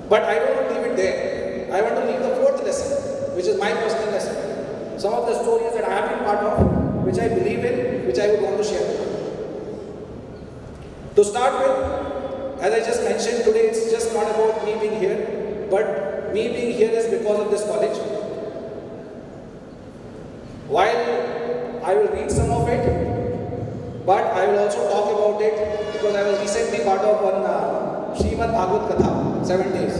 But I don't want to leave it there. I want to leave the fourth lesson, which is my personal lesson. Some of the stories that I have been part of, which I believe in, which I would want to share with you. To start with, as I just mentioned today, it's just not about me being here, but me being here is because of this college. While I will read some of it, but I will also talk about it because I was recently part of one Srimad Bhagavad Katha, 7 days.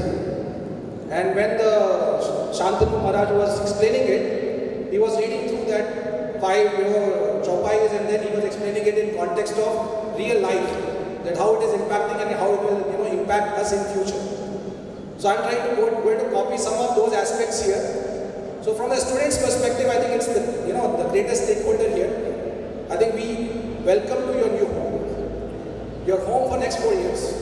And when the Shantanu Maharaj was explaining it, he was reading through that 5 chaupais, and then he was explaining it in context of real life, that how it is impacting and how it will impact us in future. So I'm trying to going to copy some of those aspects here. So from a student's perspective, I think it's the greatest stakeholder here. I think we welcome to your new home. Your home for next 4 years.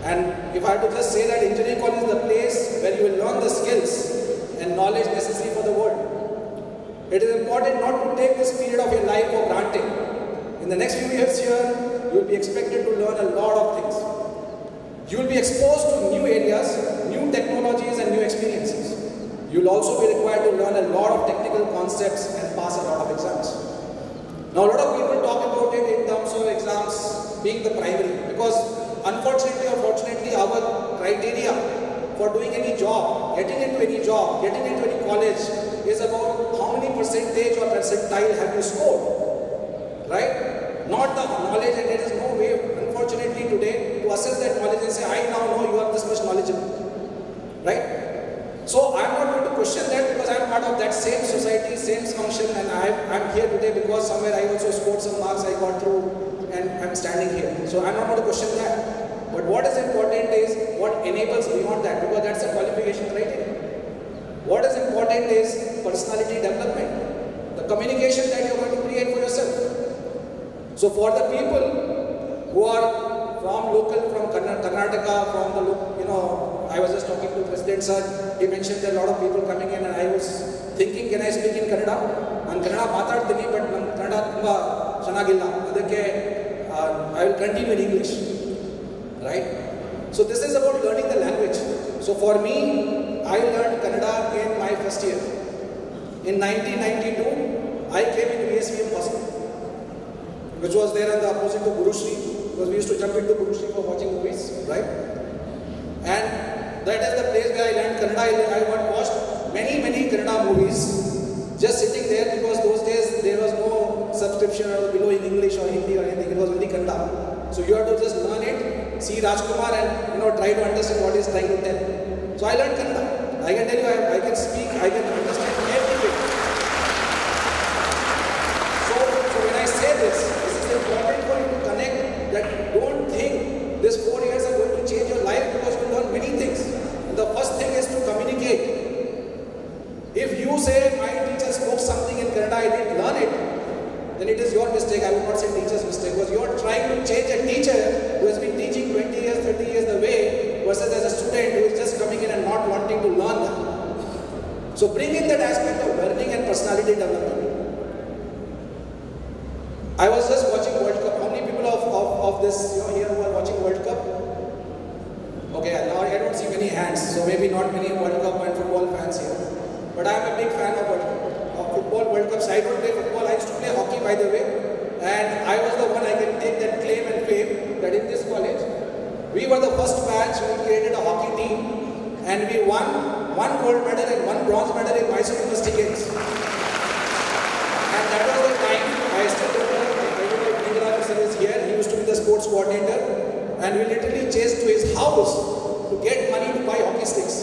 And if I had to just say that engineering college is the place where you will learn the skills and knowledge necessary for the world. It is important not to take this period of your life for granted. In the next few years here, you will be expected to learn a lot of things. You will be exposed to new areas, new technologies and new experiences. You will also be required to learn a lot of technical concepts and pass a lot of exams. Now a lot of people talk about it in terms of exams being the primary, because unfortunately or fortunately our criteria for doing any job, getting into any job, getting into any college is about how many percentage or percentile have you scored, right? Not the knowledge, and there is no way, unfortunately today, to assess that knowledge and say, I now know you are this much knowledgeable, right? So I am not going to question that because I am part of that same society, same function, and I am here today because somewhere I also scored some marks, I got through, and I am standing here. So I am not going to question that. But what is important is what enables beyond that, because that's a qualification criteria. What is important is personality development, the communication that you are going to create for yourself. So for the people who are from Karnataka, from the, I was just talking to President sir, he mentioned there are a lot of people coming in, and I was thinking, can I speak in Kannada? And Kannada maatadtini, but Kannada tumba chanagilla. Adakke I will continue in English, right? So this is about learning the language. So for me, I learned Kannada in my first year. In 1992, I came in VSVM Hospital, which was there on the opposite to Guru Shri, because we used to jump into Guru Shri for watching movies, right? And that is the place where I learned Kannada. I watched many Kannada movies just sitting there, because those days there was no subscription or below in English or Hindi or anything. It was only Kannada. So you have to just learn it, see Rajkumar, and try to understand what he's trying to tell. So I learned Kannada. I can tell you, I can speak, I can understand everything. So when I say this is important for you to connect that don't think this 4 years are going to change your life, because you learn many things. And the first thing is to communicate. If you say my teacher spoke something in Kannada, I didn't learn it, then it is your mistake. I would not say teacher's mistake, because you are trying to change a teacher who has been teaching 20 years, 30 years the way, versus as a student who is just coming in and not wanting to learn that. So bring in that aspect of learning and personality development. I was just watching World Cup. How many people of this here who are watching World Cup? Okay, now I don't see many hands, so maybe not many World Cup and football fans here. But I am a big fan of football World Cups. I don't play football, I used to play hockey, by the way. And I was the one, I can take that claim and fame that in this college, we were the first batch who created a hockey team, and we won 1 gold medal and 1 bronze medal in Mysore University Games. And that was the time, I still remember, Dingaraj sir is here, he used to be the sports coordinator, and we literally chased to his house to get money to buy hockey sticks.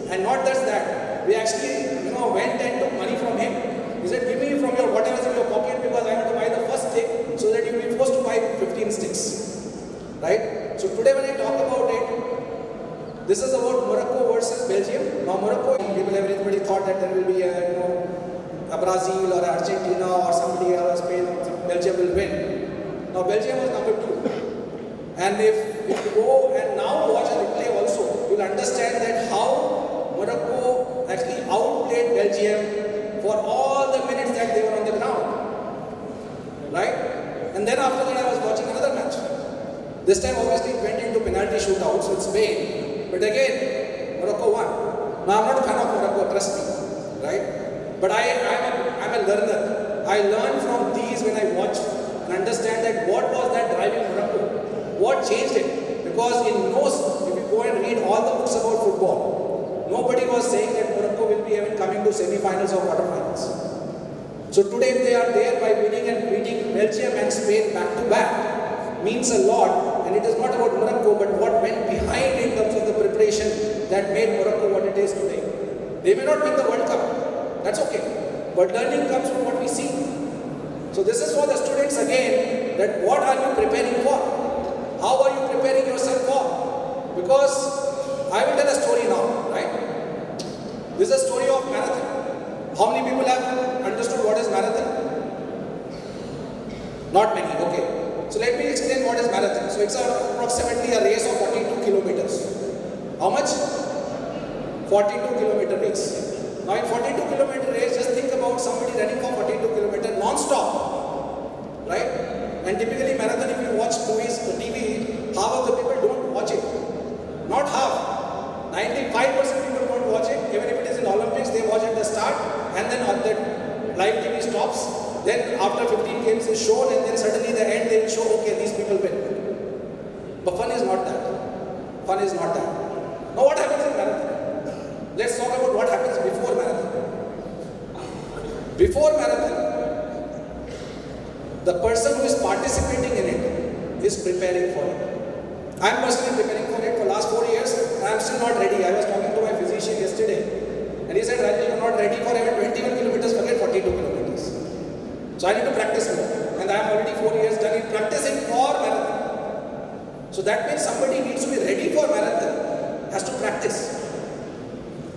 And not just that, we actually went and took money from him. He said, give me from your whatever is in your pocket, because I want to buy the first stick so that you will be forced to buy 15 sticks. Right? So today when I talk about it, this is about Morocco versus Belgium. Now Morocco, everybody thought that there will be a Brazil or Argentina or somebody else, Spain, Belgium will win. Now Belgium was number 2. And if you go and now watch a replay also, you will understand that how Morocco actually outplayed Belgium for all the minutes that they were on the ground. Right? And then after that I was watching another match. This time obviously it went into penalty shootouts with Spain. But again, Morocco won. Now I'm not a fan of Morocco, trust me, right? But I'm a learner. I learn from these when I watch and understand that what was that driving Morocco? What changed it? Because in most, if you go and read all the books about football, nobody was saying that Morocco will be even coming to semi-finals or quarter-finals. So today they are there by winning and beating Belgium and Spain back to back. Means a lot, and it is not about Morocco but what went behind in terms of the preparation that made Morocco what it is today. They may not win the World Cup, that's okay, but learning comes from what we see. So this is for the students again, that what are you preparing for? How are you preparing yourself for? Because I will tell a story now, right? This is a story of marathon. How many people have understood what is marathon? Not many, okay. So let me explain what is marathon. So it's approximately a race of 42 kilometers. How much? 42 kilometer race. Now in 42 kilometer race, just think about somebody running for 42 kilometers non-stop, right? And typically marathon, if you watch movies, TV, half of the people don't watch it. Not half. 95% people don't watch it. Even if it is in Olympics, they watch at the start, and then on the live TV stops. Then after 15 games is shown, and then suddenly the end they will show, okay, these people win. But fun is not that. Fun is not that. Now what happens in marathon? Let's talk about what happens before marathon. Before marathon, the person who is participating in it is preparing for it. I am personally preparing for it for last 4 years, and I am still not ready. I was talking to my physician yesterday, and he said, Rajesh, you are not ready for even 21 kilometers, forget 42 kilometers. So I need to practice more, and I am already 4 years done in practicing for marathon. So that means somebody needs to be ready for marathon, has to practice.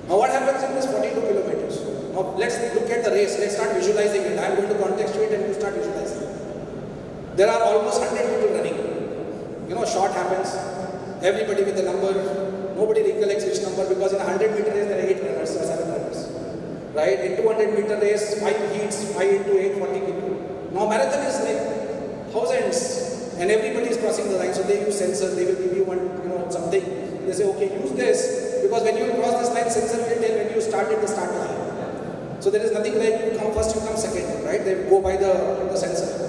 Now what happens in this 42 kilometers? Now let's look at the race, let's start visualizing it. I am going to contextuate and you start visualizing. There are almost 100 people running. You know, short happens, everybody with a number, nobody recollects which number, because in a 100-meter race there are 8 runners or 7 runners. Right? In 200-meter race, 5 heats, 5 into 8, 40 people. Now marathon is like thousands, and everybody is crossing the line, so they use sensors, they will give you one, something. They say, okay, use this, because when you cross this line, sensor will tell when you start at the start line. So there is nothing like you come first, you come second, right? They go by the sensor.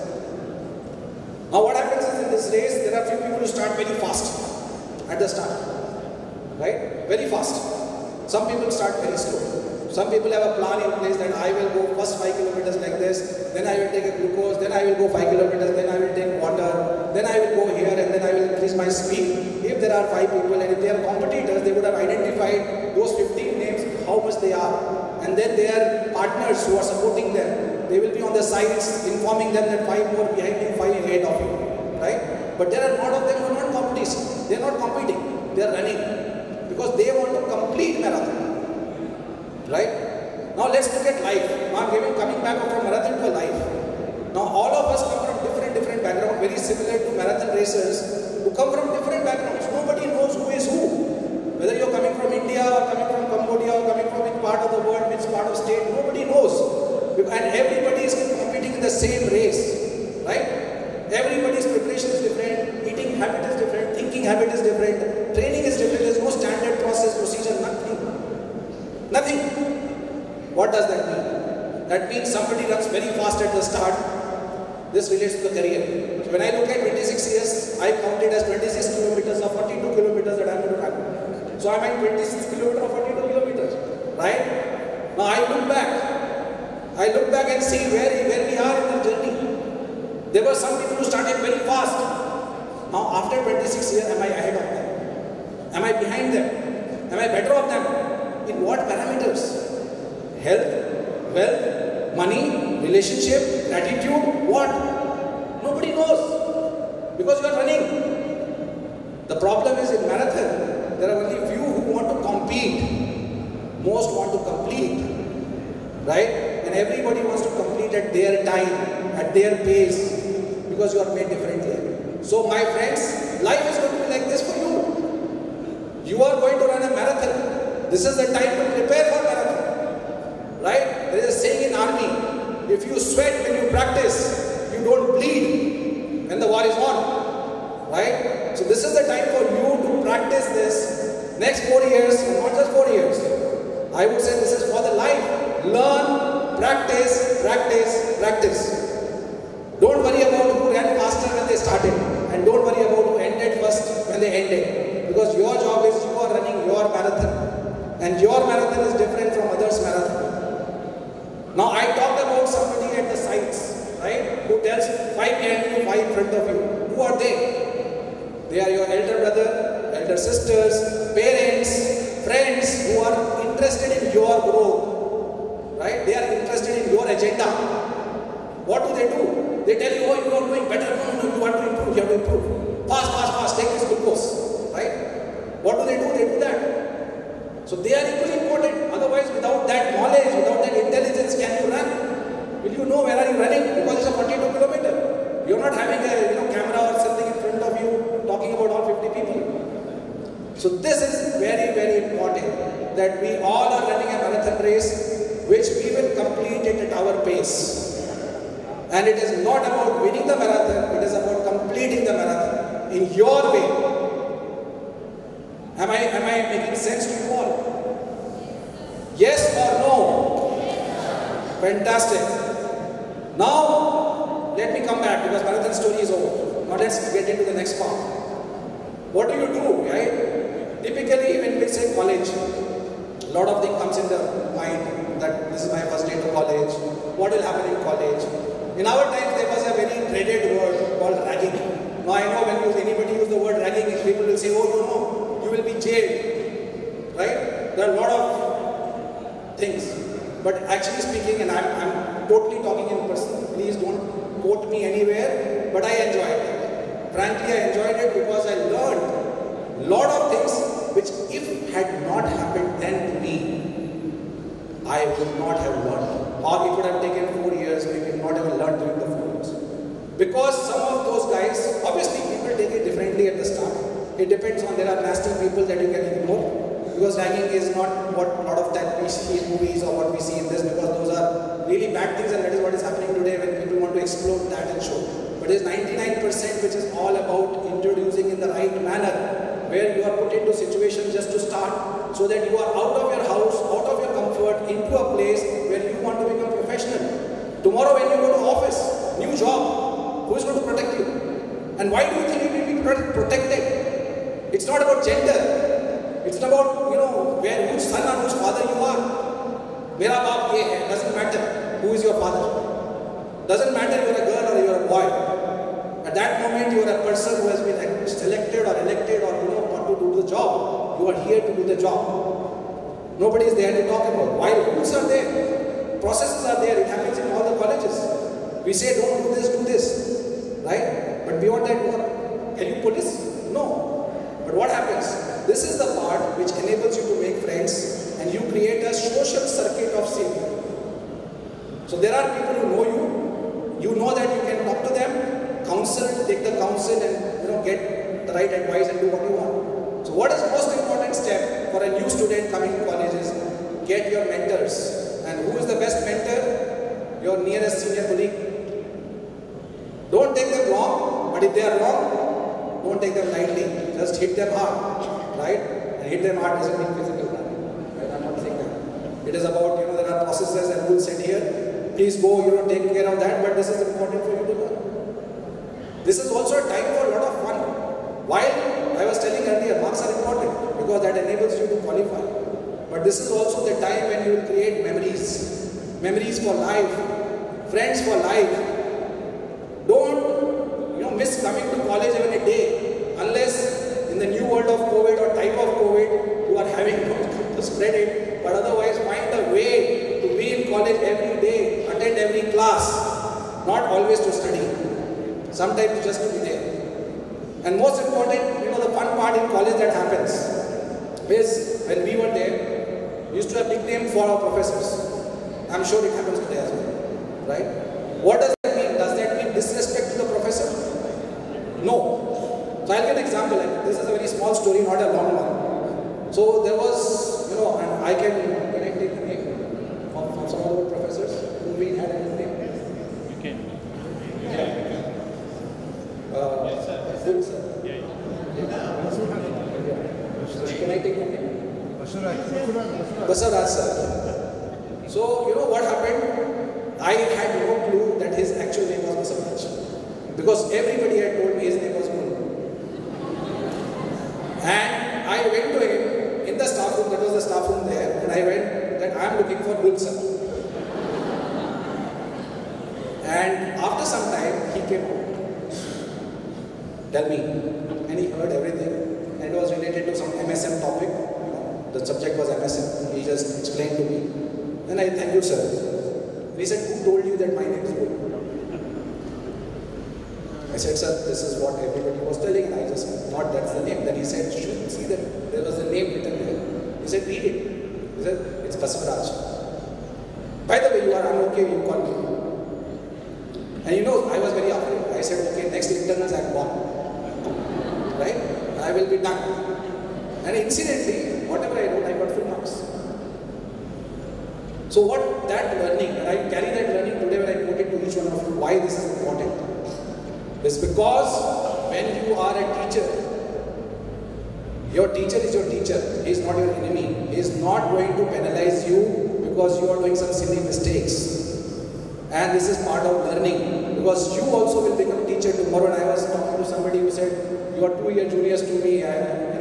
Now what happens is in this race, there are few people who start very fast at the start, right? Very fast. Some people start very slow. Some people have a plan in place that I will go first 5 kilometers like this, then I will take a glucose, then I will go 5 kilometers, then I will take water, then I will go here, and then I will increase my speed. If there are 5 people, and if they are competitors, they would have identified those 15 names, how much they are. And then their partners who are supporting them, they will be on the sides informing them that 5 more behind you, 5 ahead of you, right? But there are a lot of them who are not competition. They are not competing. They are running because they want to complete marathon, right? Now let's look at life. Now I'm coming back from marathon to life. Now all of us come from different backgrounds, very similar to marathon racers who come from different backgrounds. Nobody knows who is who. Whether you're coming from India or coming from Cambodia or coming from which part of the world, which part of state, nobody knows. And everybody is competing in the same race, right? Everybody's preparation is different, eating habit is different, thinking habit is different, training is different, there's no standard process, procedure, nothing. Nothing. What does that mean? That means somebody runs very fast at the start. This relates to the career. So when I look at 26 years, I counted as 26 kilometers or 42 kilometers that I'm going to run. So I'm at 26 kilometers or 42 kilometers, right? Now I look back and see where we are in the journey. There were some people who started very fast. Now after 26 years, am I ahead of them? Am I behind them? Am I better of them? In what parameters? Health, wealth, money, relationship, gratitude, what? Nobody knows. Because you are running. The problem is in marathon, there are only few who want to compete. Most want to complete. Right? And everybody wants to complete at their time, at their pace. Because you are made differently. So my friends, life is going to be like this for you. You are going to run a marathon. This is the time to prepare for marathon. Right? There is a saying in army, if you sweat when you practice, you don't bleed when the war is on. Right? So this is the time for you to practice this Next 4 years, not just 4 years. I would say this is for the life. Learn, practice, practice, practice. Don't worry about who ran faster when they started, and don't worry about who ended first when they ended. Because your job is you are running your marathon, and your marathon is different from others' marathon. Now I talked about somebody at the sides, right, who tells 5 behind you, 5 in front of you. Who are they? They are your elder brother, elder sisters, parents, friends who are interested in your growth, right? They are interested in your agenda. What do? They tell you, oh, you are doing better. No, you want to improve, you have to improve. Fast, fast, fast, take this glucose, right? What do? They do that. So they are equally important. Otherwise, without that knowledge, without that intelligence, can you run? Will you know where are you running? Because it's a 42 kilometer. You're not having a camera or something in front of you talking about all 50 people. So this is very, very important that we all are running a marathon race which we will complete it at our pace. And it is not about winning the marathon, it is about completing the marathon in your way. Am I making sense to you all? Yes or no? Fantastic. Now, let me come back because marathon story is over. Now let's get into the next part. What do you do, right? Typically, when we say college, a lot of things comes in the mind that this is my first day to college. What will happen in college? In our times, there was a very dreaded word called ragging. Now I know when anybody use the word ragging, people will say, oh, you will be jailed, right? There are a lot of things. But actually speaking, and I'm totally talking in person, please don't quote me anywhere, but I enjoyed it. Frankly, I enjoyed it because I learned a lot of things which if had not happened then to me, I would not have learned. Or it would have taken 4 years, maybe not have learned during the 4 years. Because some of those guys, obviously people take it differently at the start. It depends on, there are nasty people that you can ignore. Because ragging is not what a lot of that we see in movies or what we see in this, because those are really bad things and that is what is happening today when people want to explode that and show. But it is 99% which is all about introducing in the right manner, where you are put into situation just to start, so that you are out of your house, out of your comfort, into a place where you want to become professional. Tomorrow when you go to office, new job, who is going to protect you? And why do you think you will be protected? It's not about gender. It's not about, where, whose son or whose father you are. Mera baap ye hai, doesn't matter who is your father. Doesn't matter you're a girl or you're a boy. At that moment you are a person who has been selected or elected or want to do the job. You are here to do the job. Nobody is there to talk about. While rules are there, processes are there, it happens in all the colleges. We say don't do this, right? But beyond that, what? Are you police? No. But what happens? This is the part which enables you to make friends and you create a social circuit of safety. So there are people who know you, you know that you can talk to them, counsel, take the counsel and get the right advice and do what you want. So what is the most important step for a new student coming to college is get your mentors. And who is the best mentor? Your nearest senior colleague. Don't take them wrong, but if they are wrong, don't take them lightly. Just hit them hard, right? And hit them hard doesn't mean physical harm, right? I'm not saying that. It is about, there are processes and rules set here. Please go, take care of that, but this is important for you to learn. This is also a time for a lot of fun. While I was telling earlier, marks are important because that enables you to qualify. But this is also the time when you will create memories. Memories for life. Friends for life. Don't miss coming to college even a day, unless in the new world of COVID or type of COVID, you are having to spread it. But otherwise, find a way to be in college every day, attend every class, not always to study. Sometimes just to be there. And most important, the fun part in college that happens is when we were there, we used to have nickname for our professors. I'm sure it happens today as well, right? What does that mean? Does that mean disrespect to the professor? No. So I'll give an example. This is a very small story, not a long one. So there was, and I can take the name from some of the professors who we had in his name. You can. Yeah. Yes, sir. Good, sir. Yeah. Can I take the name? Basavaraj sir. So, you know what happened? I had no clue that his actual name was Basavaraj. Because everybody had told me his name was Munu. And I went to him in the staff room, that was the staff room there, and I went that I am looking for Bull sir. And after some time, he came out. Tell me. And he heard everything. And it was related to some MSM topic. The subject was MSM. He just explained to me. And I thank you, sir. And he said, who told you that my name is Bull? I said, sir, this is what everybody was telling, and I just thought that's the name. Then he said, you should see that there was a name written there. He said, read it. He said, it's Basavaraj. By the way, you are, I'm okay, you call me. And you know, I was very afraid. I said, okay, next internals I'm gone. Right? I will be done. And incidentally, whatever I wrote, I got full marks. So what that learning, and I carry that learning today when I quote it to each one of you, why this is important. Is because when you are a teacher, your teacher is your teacher. He is not your enemy. He is not going to penalize you because you are doing some silly mistakes. And this is part of learning. Because you also will become teacher tomorrow. And I was talking to somebody who said, you are 2 years juniors to me, I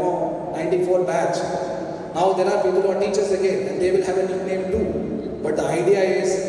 94 batch. Now there are people who are teachers again, and they will have a nickname too. But the idea is